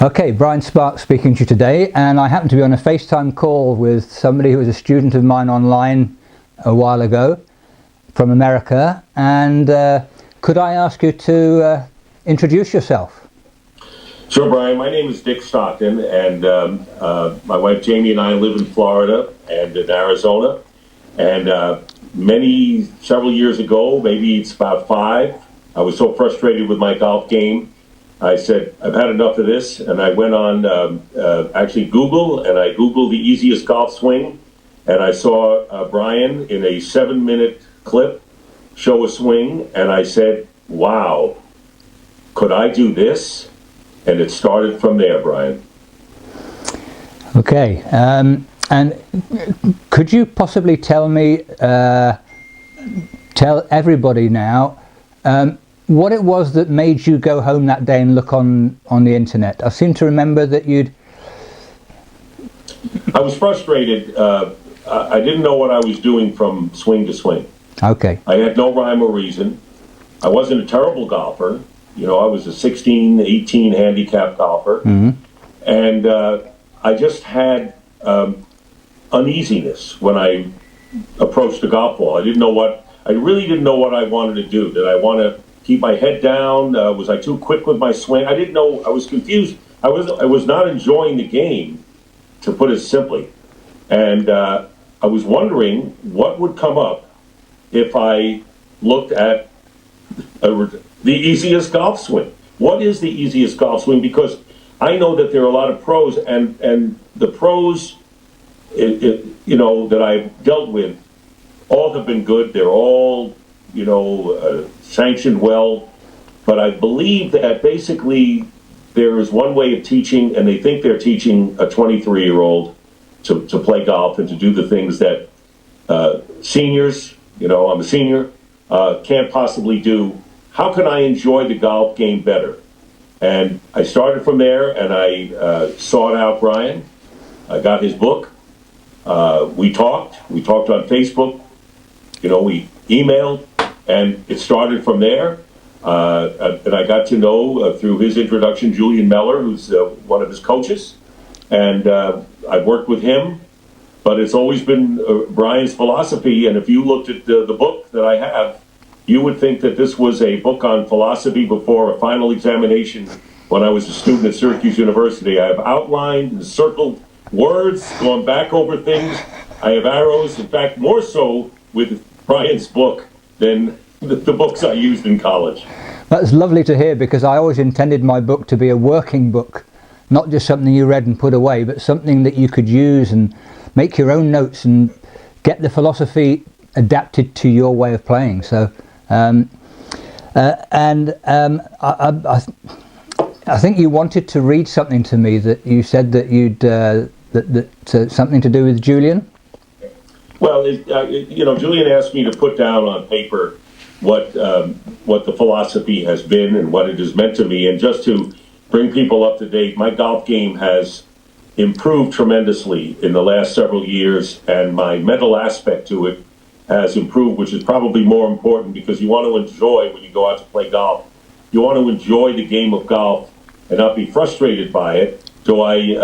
Okay, Brian Sparks speaking to you today, and I happen to be on a FaceTime call with somebody who was a student of mine online a while ago from America, and could I ask you to introduce yourself? Sure, Brian. My name is Dick Stockton, and my wife Jamie and I live in Florida and in Arizona. And several years ago, maybe it's about 5, I was so frustrated with my golf game, I said, I've had enough of this, and I went on actually Google, and I Googled the easiest golf swing, and I saw Brian in a 7-minute clip show a swing, and I said, wow, could I do this? And it started from there, Brian. Okay, and could you possibly tell me, tell everybody now, what it was that made you go home that day and look on the internet? I seem to remember that I was frustrated. I didn't know what I was doing from swing to swing. Okay. I had no rhyme or reason. I wasn't a terrible golfer. You know, I was a 16, 18 handicap golfer. Mm-hmm. And I just had uneasiness when I approached the golf ball. I really didn't know what I wanted to do. Did I want to keep my head down? Was I too quick with my swing? I didn't know. I was confused. I was not enjoying the game, to put it simply. And I was wondering what would come up if I looked at the easiest golf swing. What is the easiest golf swing? Because I know that there are a lot of pros, and the pros, that I've dealt with, all have been good. They're all, sanctioned well. But I believe that basically there is one way of teaching, and they think they're teaching a 23-year-old to play golf and to do the things that seniors, I'm a senior, can't possibly do. How can I enjoy the golf game better? And I started from there, and I sought out Brian. I got his book. We talked on Facebook. We emailed, and it started from there. And I got to know, through his introduction, Julian Meller, who's one of his coaches. And I've worked with him, but it's always been Brian's philosophy. And if you looked at the book that I have, you would think that this was a book on philosophy before a final examination when I was a student at Syracuse University. I have outlined and circled words, gone back over things. I have arrows, in fact, more so with Brian's book than the books I used in college. That's lovely to hear, because I always intended my book to be a working book, not just something you read and put away, but something that you could use and make your own notes and get the philosophy adapted to your way of playing. So I think you wanted to read something to me that you said that you'd something to do with Julian. Well, Julian asked me to put down on paper what the philosophy has been and what it has meant to me, and just to bring people up to date. My golf game has improved tremendously in the last several years, and my mental aspect to it has improved, which is probably more important, because you want to enjoy, when you go out to play golf, you want to enjoy the game of golf and not be frustrated by it. Do I,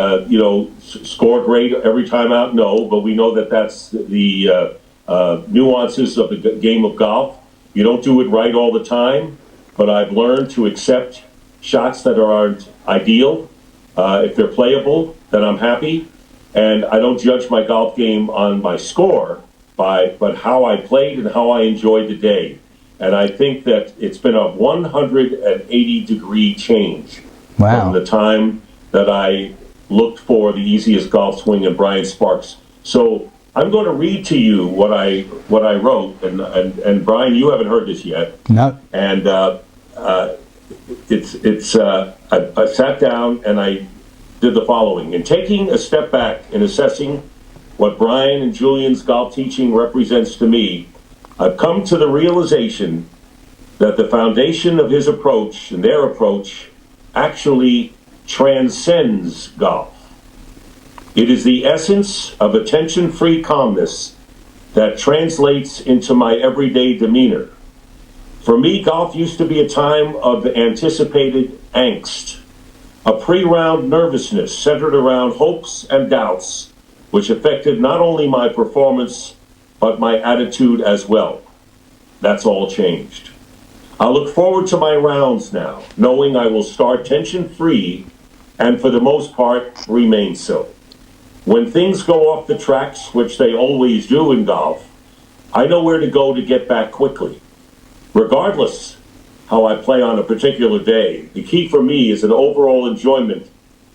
score great every time out? No, but we know that that's the nuances of the game of golf. You don't do it right all the time, but I've learned to accept shots that aren't ideal. If they're playable, then I'm happy. And I don't judge my golf game on my score, but how I played and how I enjoyed the day. And I think that it's been a 180-degree change. Wow. From the time that I looked for the easiest golf swing in Brian Sparks. So I'm going to read to you what I wrote, and Brian, you haven't heard this yet. No. And I sat down and I did the following. In taking a step back and assessing what Brian and Julian's golf teaching represents to me, I've come to the realization that the foundation of his approach and their approach actually transcends golf. It is the essence of attention-free calmness that translates into my everyday demeanor. For me, golf used to be a time of anticipated angst, a pre-round nervousness centered around hopes and doubts, which affected not only my performance, but my attitude as well. That's all changed. I look forward to my rounds now, knowing I will start tension-free and for the most part remain so. When things go off the tracks, which they always do in golf, I know where to go to get back quickly. Regardless how I play on a particular day, the key for me is an overall enjoyment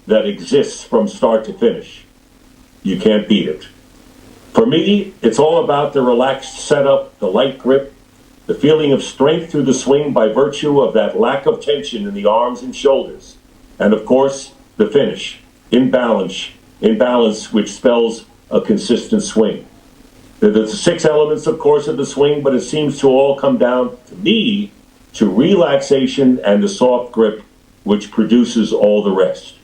that exists from start to finish. You can't beat it. For me, it's all about the relaxed setup, the light grip, the feeling of strength through the swing by virtue of that lack of tension in the arms and shoulders, and of course, the finish, in balance, which spells a consistent swing. There are the 6 elements, of course, of the swing, but it seems to all come down, to me, to relaxation and a soft grip, which produces all the rest.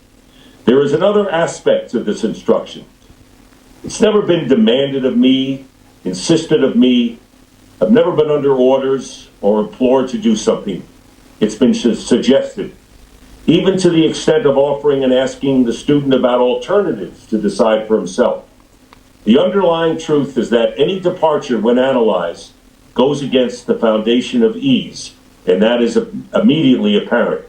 There is another aspect of this instruction. It's never been demanded of me, insisted of me. I've never been under orders or implored to do something. It's been suggested, even to the extent of offering and asking the student about alternatives to decide for himself. The underlying truth is that any departure, when analyzed, goes against the foundation of ease, and that is immediately apparent.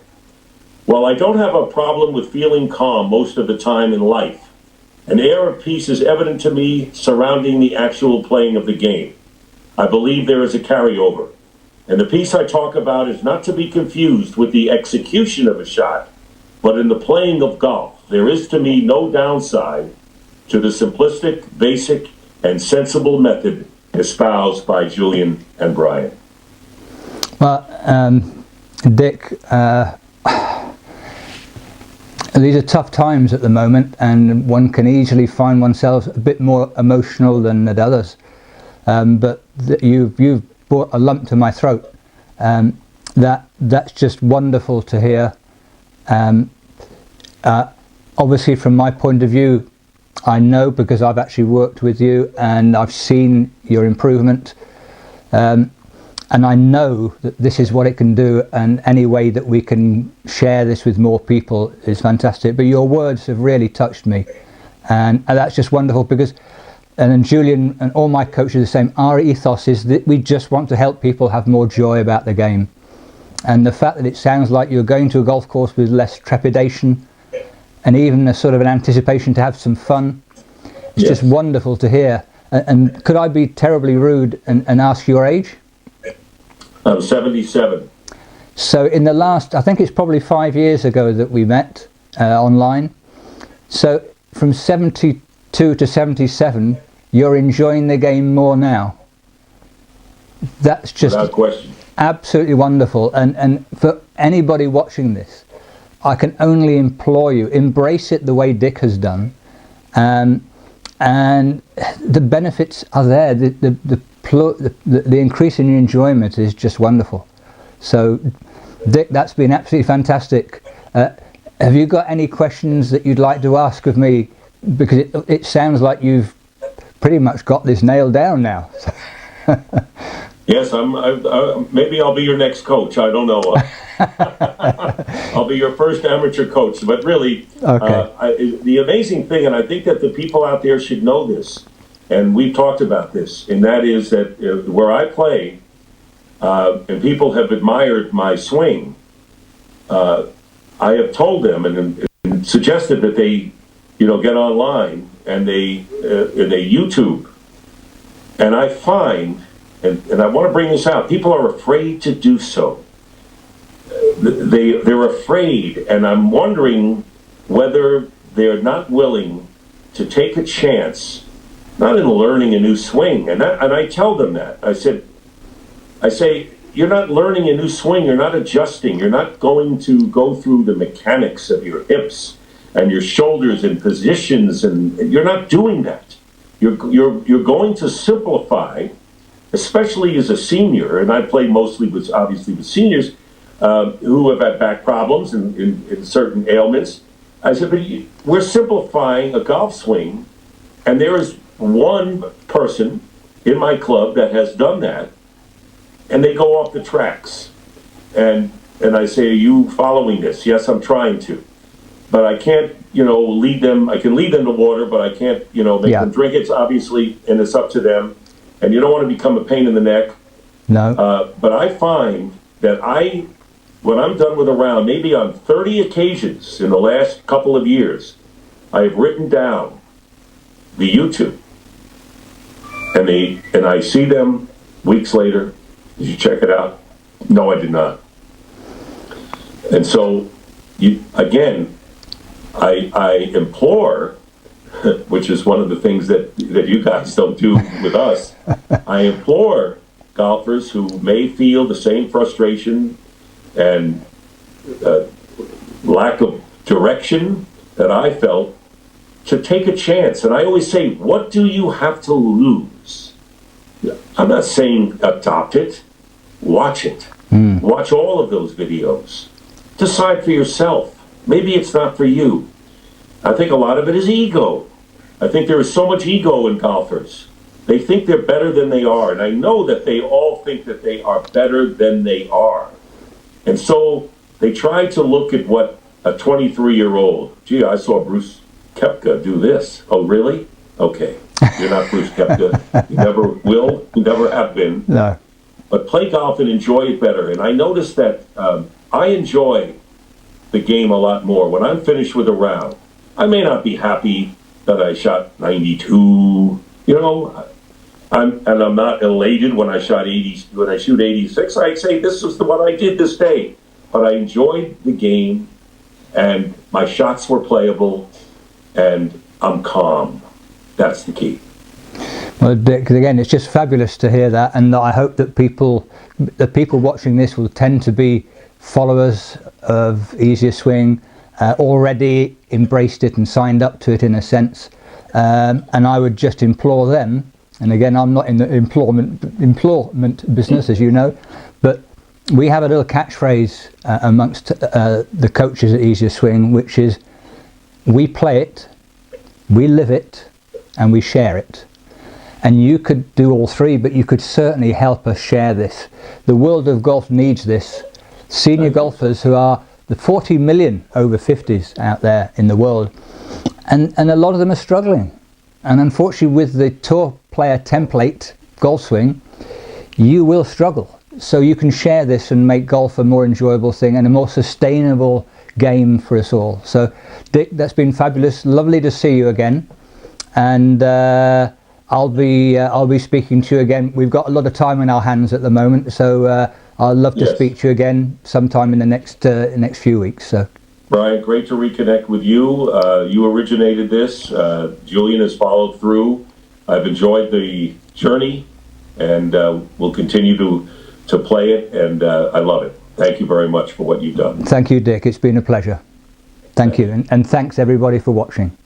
While I don't have a problem with feeling calm most of the time in life, an air of peace is evident to me surrounding the actual playing of the game. I believe there is a carryover, and the peace I talk about is not to be confused with the execution of a shot, but in the playing of golf. There is to me no downside to the simplistic, basic, and sensible method espoused by Julian and Brian. Well, Dick, these are tough times at the moment, and one can easily find oneself a bit more emotional than at others. But you've brought a lump to my throat. That's just wonderful to hear. Obviously, from my point of view, I know because I've actually worked with you and I've seen your improvement. And I know that this is what it can do, and any way that we can share this with more people is fantastic. But your words have really touched me, and that's just wonderful because, and then Julian and all my coaches are the same, our ethos is that we just want to help people have more joy about the game. And the fact that it sounds like you're going to a golf course with less trepidation and even a sort of an anticipation to have some fun, it's just wonderful to hear. And could I be terribly rude and ask your age? I'm 77. So in the last, I think it's probably 5 years ago that we met online. So from 72 to 77, you're enjoying the game more now. That's just without question. Absolutely wonderful. And for anybody watching this, I can only implore you, embrace it the way Dick has done. And the benefits are there. The increase in your enjoyment is just wonderful. So, Dick, that's been absolutely fantastic. Have you got any questions that you'd like to ask of me? Because it sounds like you've pretty much got this nailed down now. Yes, maybe I'll be your next coach. I don't know. I'll be your first amateur coach. But really, the amazing thing, and I think that the people out there should know this, and we've talked about this, and that is that where I play, and people have admired my swing, I have told them and suggested that they, get online and they YouTube, and I find, and I want to bring this out, people are afraid to do so. They're afraid, and I'm wondering whether they're not willing to take a chance, not in learning a new swing, and I tell them that. I say, you're not learning a new swing, you're not adjusting, you're not going to go through the mechanics of your hips and your shoulders and positions, and you're not doing that. You're going to simplify, especially as a senior, and I play mostly obviously with seniors who have had back problems and certain ailments. I said, but we're simplifying a golf swing, and there is one person in my club that has done that, and they go off the tracks. And I say, are you following this? Yes, I'm trying to. but I can't, lead them. I can lead them to water, but I can't, make them drink. It's obviously, and it's up to them. And you don't want to become a pain in the neck. No. But I find that when I'm done with a round, maybe on 30 occasions in the last couple of years, I have written down the YouTube. And I see them weeks later. Did you check it out? No, I did not. And so, I implore, which is one of the things that you guys don't do with us, I implore golfers who may feel the same frustration and lack of direction that I felt to take a chance. And I always say, what do you have to lose? I'm not saying adopt it. Watch it. Watch all of those videos. Decide for yourself. Maybe it's not for you. I think a lot of it is ego. I think there is so much ego in golfers. They think they're better than they are. And I know that they all think that they are better than they are. And so they try to look at what a 23-year-old, gee, I saw Bruce Koepka do this. Oh, really? Okay. You're not Bruce Koepka. You never will. You never have been. No. But play golf and enjoy it better. And I noticed that I enjoy the game a lot more when I'm finished with a round. I may not be happy that I shot 92. I'm not elated when I shot 80. When I shoot 86, I say this is what I did this day. But I enjoyed the game, and my shots were playable, and I'm calm. That's the key. Well, Dick, again, it's just fabulous to hear that, and I hope that the people watching this will tend to be followers of Easier Swing, already embraced it and signed up to it in a sense. And I would just implore them, and again, I'm not in the employment business, as you know, but we have a little catchphrase amongst the coaches at Easier Swing, which is, we play it, we live it, and we share it. And you could do all three, but you could certainly help us share this. The world of golf needs this. Senior golfers who are the 40 million over 50s out there in the world, and a lot of them are struggling. And unfortunately, with the tour player template golf swing, you will struggle. So you can share this and make golf a more enjoyable thing and a more sustainable game for us all. So Dick, that's been fabulous. Lovely to see you again. And I'll be speaking to you again. We've got a lot of time in our hands at the moment, so I'd love to speak to you again sometime in the next few weeks. So, Brian, great to reconnect with you. You originated this. Julian has followed through. I've enjoyed the journey, and we'll continue to play it, and I love it. Thank you very much for what you've done. Thank you, Dick. It's been a pleasure. Thank you, and thanks everybody for watching.